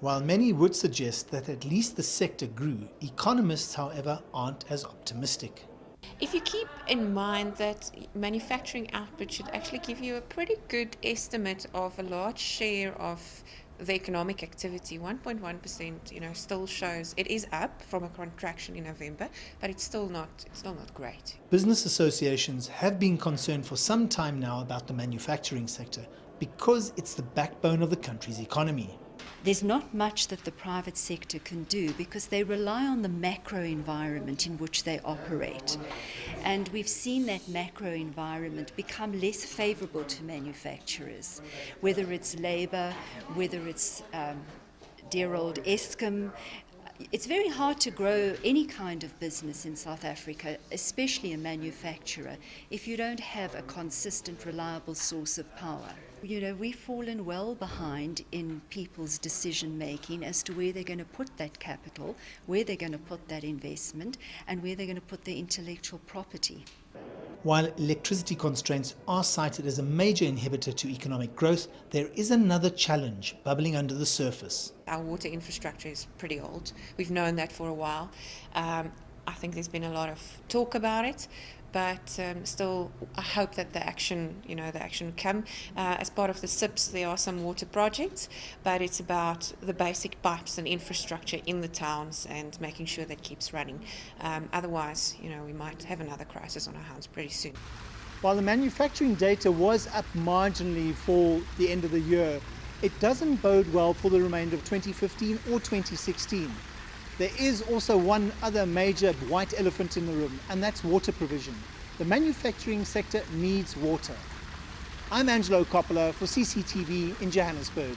While many would suggest that at least the sector grew, economists, however, aren't as optimistic. If you keep in mind that manufacturing output should actually give you a pretty good estimate of a large share of the economic activity, 1.1%, still shows it is up from a contraction in November, but it's still not great. Business associations have been concerned for some time now about the manufacturing sector because it's the backbone of the country's economy. There's not much that the private sector can do because they rely on the macro environment in which they operate. And we've seen that macro environment become less favourable to manufacturers, whether it's labour, whether it's dear old Eskom. It's very hard to grow any kind of business in South Africa, especially a manufacturer, if you don't have a consistent, reliable source of power. We've fallen well behind in people's decision making as to where they're going to put that capital, where they're going to put that investment, and where they're going to put their intellectual property. While electricity constraints are cited as a major inhibitor to economic growth, there is another challenge bubbling under the surface. Our water infrastructure is pretty old. We've known that for a while. I think there's been a lot of talk about it, but still, I hope that the action come. As part of the SIPs, there are some water projects, but it's about the basic pipes and infrastructure in the towns and making sure that keeps running. Otherwise, we might have another crisis on our hands pretty soon. While the manufacturing data was up marginally for the end of the year, it doesn't bode well for the remainder of 2015 or 2016. There is also one other major white elephant in the room, and that's water provision. The manufacturing sector needs water. I'm Angelo Coppola for CCTV in Johannesburg.